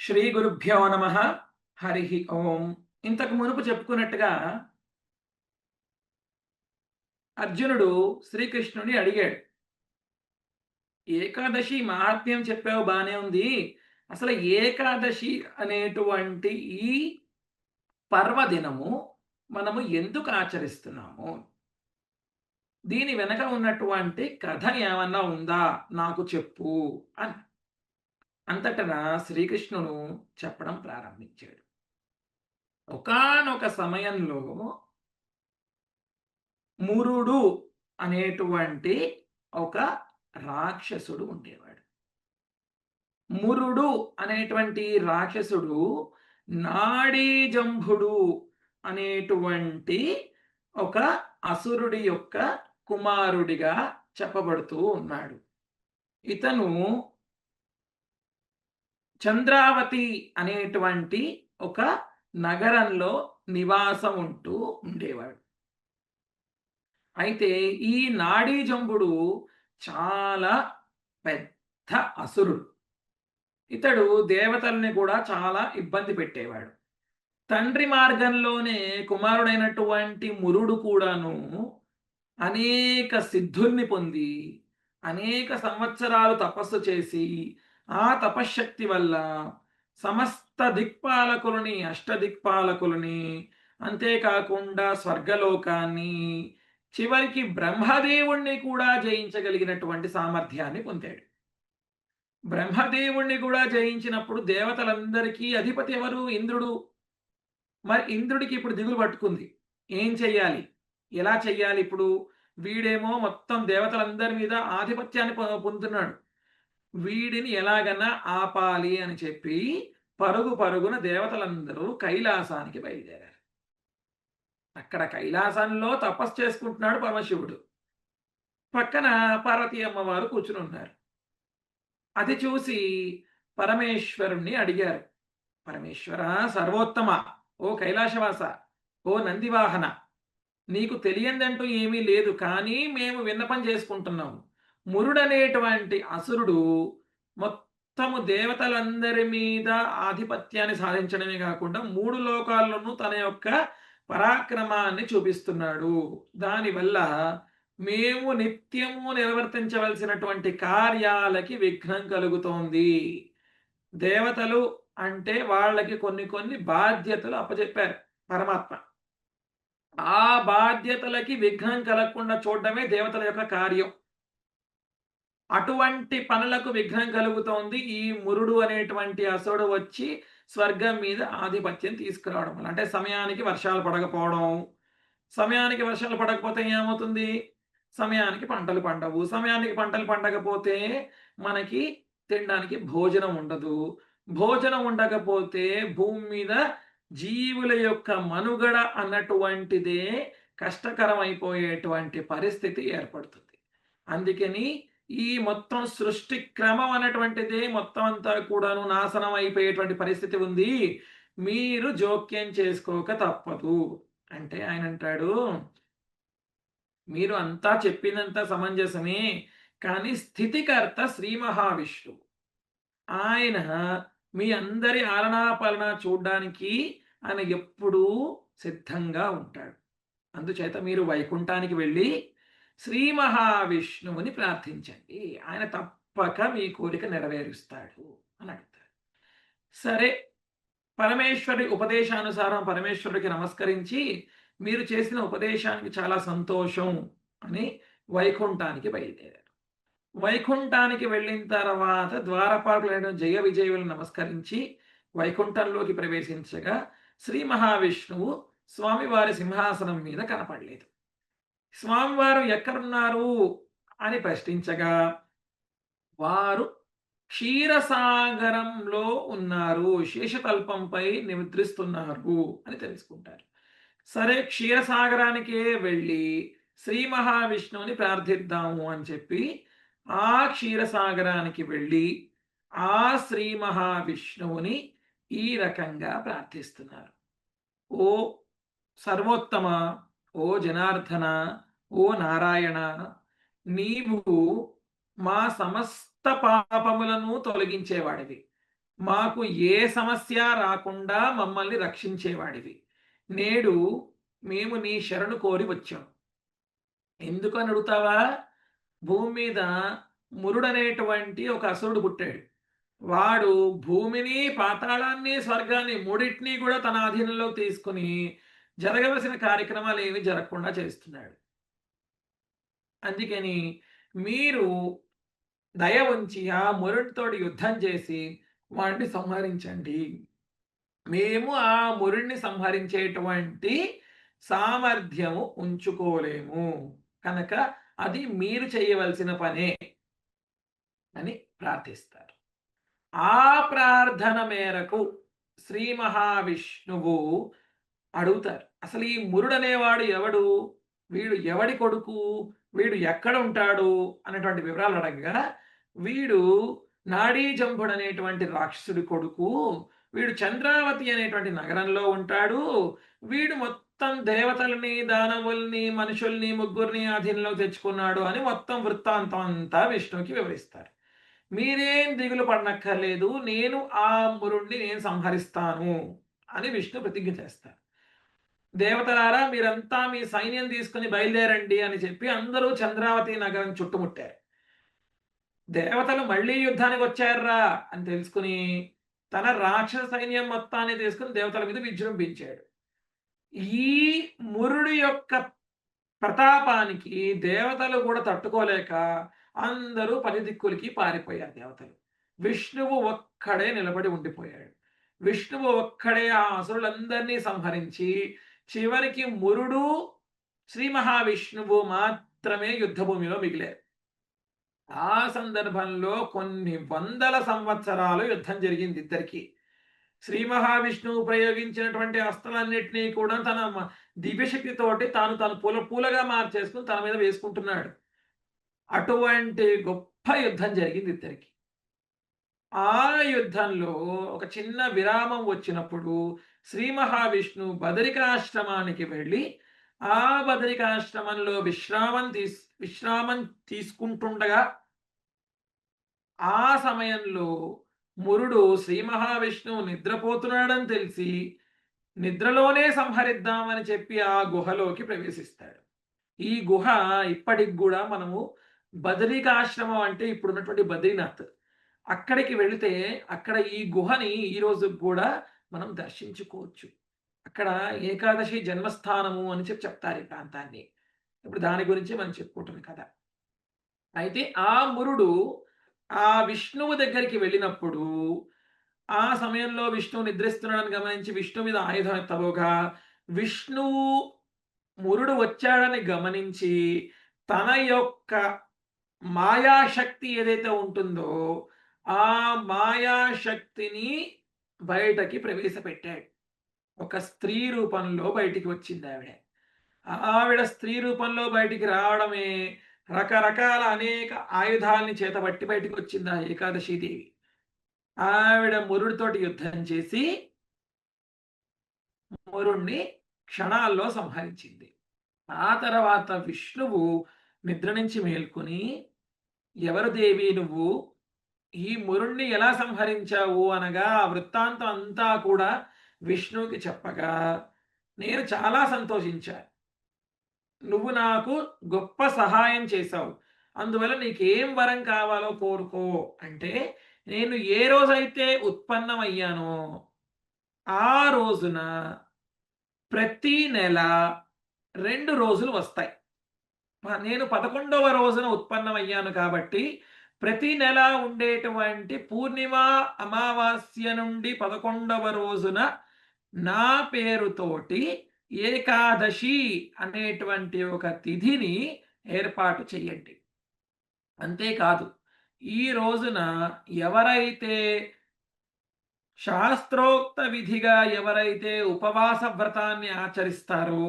శ్రీ గురుభ్యో నమ. హరి ఓం. ఇంతకు మునుపు చెప్పుకున్నట్టుగా అర్జునుడు శ్రీకృష్ణుని అడిగాడు, ఏకాదశి మహాత్మ్యం చెప్పావు బానే ఉంది, అసలు ఏకాదశి అనేటువంటి ఈ పర్వదినము మనము ఎందుకు ఆచరిస్తున్నాము, దీని వెనక ఉన్నటువంటి కథ ఏమన్నా ఉందా నాకు చెప్పు అని అంతటా శ్రీకృష్ణుడు చెప్పడం ప్రారంభించాడు. ఒకానొక సమయంలో మురుడు అనేటువంటి ఒక రాక్షసుడు ఉండేవాడు. మురుడు అనేటువంటి రాక్షసుడు నాడీజంభుడు అనేటువంటి ఒక అసురుడి యొక్క కుమారుడిగా చెప్పబడుతూ ఉన్నాడు. ఇతను చంద్రావతి అనేటువంటి ఒక నగరంలో నివాసం ఉంటూ ఉండేవాడు. అయితే ఈ నాడీజంబుడు చాలా పెద్ద అసురుడు. ఇతడు దేవతల్ని కూడా చాలా ఇబ్బంది పెట్టేవాడు. తండ్రి మార్గంలోనే కుమారుడైనటువంటి మురుడు కూడాను అనేక సిద్ధుల్ని పొంది అనేక సంవత్సరాలు తపస్సు చేసి ఆ తపశ్శక్తి వల్ల సమస్త దిక్పాలకులని, అష్టదిక్పాలకులని, అంతేకాకుండా స్వర్గలోకాన్ని, చివరికి బ్రహ్మదేవుణ్ణి కూడా జయించగలిగినటువంటి సామర్థ్యాన్ని పొందాడు. బ్రహ్మదేవుణ్ణి కూడా జయించినప్పుడు దేవతలందరికీ అధిపతి ఎవరు? ఇంద్రుడు. మరి ఇంద్రుడికి ఇప్పుడు దిగులు పట్టుకుంది. ఏం చెయ్యాలి? ఎలా చెయ్యాలి ఇప్పుడు? వీడేమో మొత్తం దేవతలందరి మీద ఆధిపత్యాన్ని పొందుతున్నాడు. వీడిని ఎలాగన్నా ఆపాలి అని చెప్పి పరుగు పరుగున దేవతలందరూ కైలాసానికి బయలుదేరారు. అక్కడ కైలాసంలో తపస్సు చేసుకుంటున్నాడు పరమశివుడు. పక్కన పార్వతీ అమ్మవారు కూర్చుని ఉన్నారు. అది చూసి పరమేశ్వరుణ్ణి అడిగారు, పరమేశ్వర సర్వోత్తమ, ఓ కైలాసవాస, ఓ నందివాహన, నీకు తెలియందంటూ ఏమీ లేదు, కానీ మేము విన్నపం చేసుకుంటున్నాము. మురుడనేటువంటి అసురుడు మొత్తము దేవతలందరి మీద ఆధిపత్యాన్ని సాధించడమే కాకుండా 3 లోకాల్లోనూ తన యొక్క పరాక్రమాన్ని చూపిస్తున్నాడు. దానివల్ల మేము నిత్యము నిర్వర్తించవలసినటువంటి కార్యాలకి విఘ్నం కలుగుతోంది. దేవతలు అంటే వాళ్ళకి కొన్ని బాధ్యతలు అప్పచెప్పారు పరమాత్మ. ఆ బాధ్యతలకి విఘ్నం కలగకుండా చూడడమే దేవతల యొక్క కార్యం. అటువంటి పనులకు విఘ్నం కలుగుతోంది ఈ మురుడు అనేటువంటి అసురుడు వచ్చి స్వర్గం మీద ఆధిపత్యం తీసుకురావడం వల్ల. అంటే సమయానికి వర్షాలు పడకపోవడం, సమయానికి వర్షాలు పడకపోతే ఏమవుతుంది? సమయానికి పంటలు పండవు. సమయానికి పంటలు పండకపోతే మనకి తినడానికి భోజనం ఉండదు. భోజనం ఉండకపోతే భూమి మీద జీవుల యొక్క మనుగడ అన్నటువంటిదే కష్టకరమైపోయేటువంటి పరిస్థితి ఏర్పడుతుంది. అందుకని ఈ మొత్తం సృష్టి క్రమం అనేటువంటిదే మొత్తం అంతా కూడాను నాశనం అయిపోయేటువంటి పరిస్థితి ఉంది. మీరు జోక్యం చేసుకోక తప్పదు అంటే ఆయన అంటాడు, మీరు అంతా చెప్పినంత సమంజసమే, కానీ స్థితికర్త శ్రీ మహావిష్ణువు. ఆయన మీ అందరి ఆలనా చూడ్డానికి ఆయన ఎప్పుడూ సిద్ధంగా ఉంటాడు. అందుచేత మీరు వైకుంఠానికి వెళ్ళి శ్రీ మహావిష్ణువుని ప్రార్థించండి, ఆయన తప్పక మీ కోరిక నెరవేరుస్తాడు అని అడుగుతాడు. సరే, పరమేశ్వరుడి ఉపదేశానుసారం పరమేశ్వరుడికి నమస్కరించి మీరు చేసిన ఉపదేశానికి చాలా సంతోషం అని వైకుంఠానికి బయలుదేరారు. వైకుంఠానికి వెళ్ళిన తర్వాత ద్వారపాలకులైన జయ విజయులను నమస్కరించి వైకుంఠంలోకి ప్రవేశించగా శ్రీ మహావిష్ణువు స్వామివారి సింహాసనం మీద కనపడలేదు. స్వామివారు ఎక్కడున్నారు అని ప్రశ్నించగా వారు క్షీరసాగరంలో ఉన్నారు, శేషతల్పంపై నిద్రిస్తున్నారు అని తెలుసుకుంటారు. సరే, క్షీరసాగరానికే వెళ్ళి శ్రీ మహావిష్ణువుని ప్రార్థిద్దాము అని చెప్పి ఆ క్షీరసాగరానికి వెళ్ళి ఆ శ్రీ మహావిష్ణువుని ఈ రకంగా ప్రార్థిస్తున్నారు. ఓ సర్వోత్తమ, ఓ జనార్దన, ఓ నారాయణ, నీవు మా సమస్త పాపములను తొలగించేవాడివి. మాకు ఏ సమస్య రాకుండా మమ్మల్ని రక్షించేవాడివి. నేడు మేము నీ శరణు కోరి వచ్చాం. ఎందుకని అడుగుతావా? భూమి మీద మురుడనేటువంటి ఒక అసురుడు పుట్టాడు. వాడు భూమిని, పాతాళాన్ని, స్వర్గాన్ని మూడిటిని కూడా తన ఆధీనంలోకి తీసుకొని జరగవలసిన కార్యక్రమాలు ఏవి జరగకుండా చేస్తున్నాడు. అందుకని మీరు దయ ఉంచి ఆ మురుడితోటి యుద్ధం చేసి వాడిని సంహరించండి. మేము ఆ మురుడిని సంహరించేటువంటి సామర్థ్యము ఉంచుకోలేము. కనుక అది మీరు చేయవలసిన పనే అని ప్రార్థిస్తారు. ఆ ప్రార్థన మేరకు శ్రీ మహావిష్ణువు అడుగుతారు. అసలు ఈ మురుడనేవాడు ఎవడు? వీడు ఎవడి కొడుకు? వీడు ఎక్కడ ఉంటాడు? అనేటువంటి వివరాలు అడగగా, వీడు నాడీజంభుడు అనేటువంటి రాక్షసుడి కొడుకు. వీడు చంద్రావతి అనేటువంటి నగరంలో ఉంటాడు. వీడు మొత్తం దేవతల్ని, దానవుల్ని, మనుషుల్ని ముగ్గురిని ఆధీనంలో తెచ్చుకున్నాడు అని మొత్తం వృత్తాంతం అంతా విష్ణువుకి వివరిస్తారు. మీరేం దిగులు పడనక్కర్లేదు. నేను ఆ మురుణ్ణి నేను సంహరిస్తాను అని విష్ణు ప్రతిజ్ఞ చేస్తారు. దేవతలారా మీరంతా మీ సైన్యం తీసుకుని బయలుదేరండి అని చెప్పి అందరూ చంద్రావతి నగరం చుట్టుముట్టారు. దేవతలు మళ్ళీ యుద్ధానికి వచ్చారా అని తెలుసుకుని తన రాక్షస సైన్యం మొత్తాన్ని తీసుకుని దేవతల మీద విజృంభించాడు. ఈ మురుడి యొక్క ప్రతాపానికి దేవతలు కూడా తట్టుకోలేక అందరూ పనిదిక్కులకి పారిపోయారు దేవతలు. విష్ణువు ఒక్కడే నిలబడి ఉండిపోయాడు. విష్ణువు ఒక్కడే ఆ అసురులందరినీ సంహరించి చివరికి మురుడు, శ్రీ మహావిష్ణువు మాత్రమే యుద్ధభూమిలో మిగిలారు. ఆ సందర్భంలో కొన్ని వందల సంవత్సరాలు యుద్ధం జరిగింది ఇద్దరికి. శ్రీ మహావిష్ణువు ప్రయోగించినటువంటి అస్త్రాలన్నింటినీ కూడా తన దివ్యశక్తితోటి తాను పూలగా మార్చేసుకుని తన మీద వేసుకుంటున్నాడు. అటువంటి గొప్ప యుద్ధం జరిగింది ఇద్దరికి. ఆ యుద్ధంలో ఒక చిన్న విరామం వచ్చినప్పుడు శ్రీ మహావిష్ణువు బదరికాశ్రమానికి వెళ్ళి ఆ బదరికాశ్రమంలో విశ్రామం తీసుకుంటుండగా ఆ సమయంలో మురుడు శ్రీ మహావిష్ణువు నిద్రపోతున్నాడని తెలిసి నిద్రలోనే సంహరిద్దామని చెప్పి ఆ గుహలోకి ప్రవేశిస్తాడు. ఈ గుహ ఇప్పటికి కూడా మనము బదరికాశ్రమం అంటే ఇప్పుడున్నటువంటి బద్రీనాథ్ అక్కడికి వెళితే అక్కడ ఈ గుహని ఈ రోజు కూడా మనం దర్శించుకోవచ్చు. అక్కడ ఏకాదశి జన్మస్థానము అని చెప్తారు ఈ ప్రాంతాన్ని. ఇప్పుడు దాని గురించి మనం చెప్పుకుంటున్నాం కదా. అయితే ఆ మురుడు ఆ విష్ణువు దగ్గరికి వెళ్ళినప్పుడు ఆ సమయంలో విష్ణువు నిద్రిస్తున్నాడని గమనించి విష్ణు మీద ఆయుధం ఎత్తబోగా విష్ణువు మురుడు వచ్చాడని గమనించి తన యొక్క మాయాశక్తి ఏదైతే ఉంటుందో ఆ మాయాశక్తిని బయటకి ప్రవేశపెట్టాడు. ఒక స్త్రీ రూపంలో బయటికి వచ్చింది ఆవిడ. ఆవిడ స్త్రీ రూపంలో బయటికి రావడమే రకరకాల అనేక ఆయుధాలని చేతబట్టి బయటికి వచ్చింది ఆ ఏకాదశీదేవి. ఆవిడ మురుడితోటి యుద్ధం చేసి మురుణ్ణి క్షణాల్లో సంహరించింది. ఆ తర్వాత విష్ణువు నిద్ర నుంచి మేల్కొని ఎవరు దేవి నువ్వు? ఈ మురుణ్ణి ఎలా సంహరించావు అనగా ఆ వృత్తాంతం అంతా కూడా విష్ణువుకి చెప్పగా నేను చాలా సంతోషించాను. నువ్వు నాకు గొప్ప సహాయం చేశావు. అందువల్ల నీకేం వరం కావాలో కోరుకో అంటే నేను ఏ రోజైతే ఉత్పన్నమయ్యానో ఆ రోజున ప్రతి నెల 2 రోజులు వస్తాయి. నేను 11వ రోజున ఉత్పన్నమయ్యాను కాబట్టి ప్రతి నెల ఉండేటువంటి పూర్ణిమ అమావాస్య నుండి 11వ రోజున నా పేరుతోటి ఏకాదశి అనేటువంటి ఒక తిథిని ఏర్పాటు చేయండి. అంతేకాదు ఈ రోజున ఎవరైతే శాస్త్రోక్త విధిగా ఎవరైతే ఉపవాస వ్రతాన్ని ఆచరిస్తారో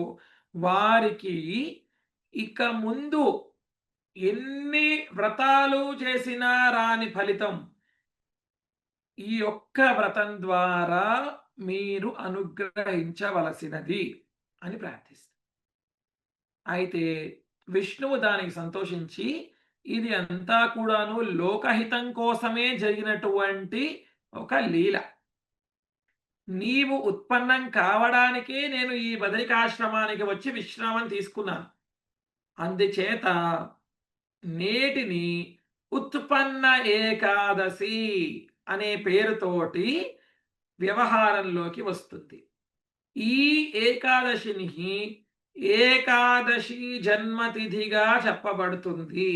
వారికి ఇక ముందు ఎన్ని వ్రతాలు చేసినా రాని ఫలితం ఈ ఒక్క వ్రతం ద్వారా మీరు అనుగ్రహించవలసినది అని ప్రార్థిస్తారు. అయితే విష్ణువు దానికి సంతోషించి ఇది అంతా కూడాను లోకహితం కోసమే జరిగినటువంటి ఒక లీల. నీవు ఉత్పన్నం కావడానికే నేను ఈ బదరికాశ్రమానికి వచ్చి విశ్రామం తీసుకున్నాను. అందుచేత నేటిని ఉత్పన్న ఏకాదశి అనే పేరుతోటి వ్యవహారంలోకి వస్తుంది. ఈ ఏకాదశిని ఏకాదశి జన్మతిథిగా చెప్పబడుతుంది.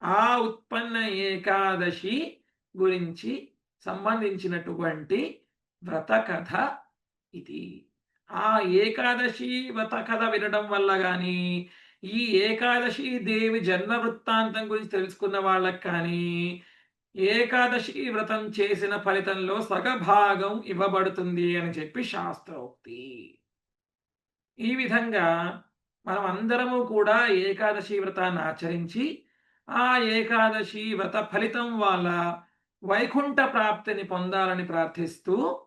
ఆ ఉత్పన్న ఏకాదశి గురించి సంబంధించినటువంటి వ్రత కథ ఇది. ఆ ఏకాదశి వ్రత కథ వినడం వల్ల గాని, ఈ ఏకాదశి దేవి జన్మ వృత్తాంతం గురించి తెలుసుకున్న వాళ్ళకి కానీ, ఏకాదశి వ్రతం చేసిన ఫలితంలో సగభాగం ఇవ్వబడుతుంది అని చెప్పి శాస్త్రోక్తి. ఈ విధంగా మనం అందరము కూడా ఏకాదశి వ్రతాన్ని ఆచరించి, ఆ ఏకాదశి వ్రత ఫలితం వల్ల వైకుంఠ ప్రాప్తిని పొందాలని ప్రార్థిస్తూ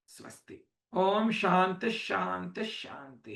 స్వస్తి. ఓం శాంతి శాంతి శాంతి.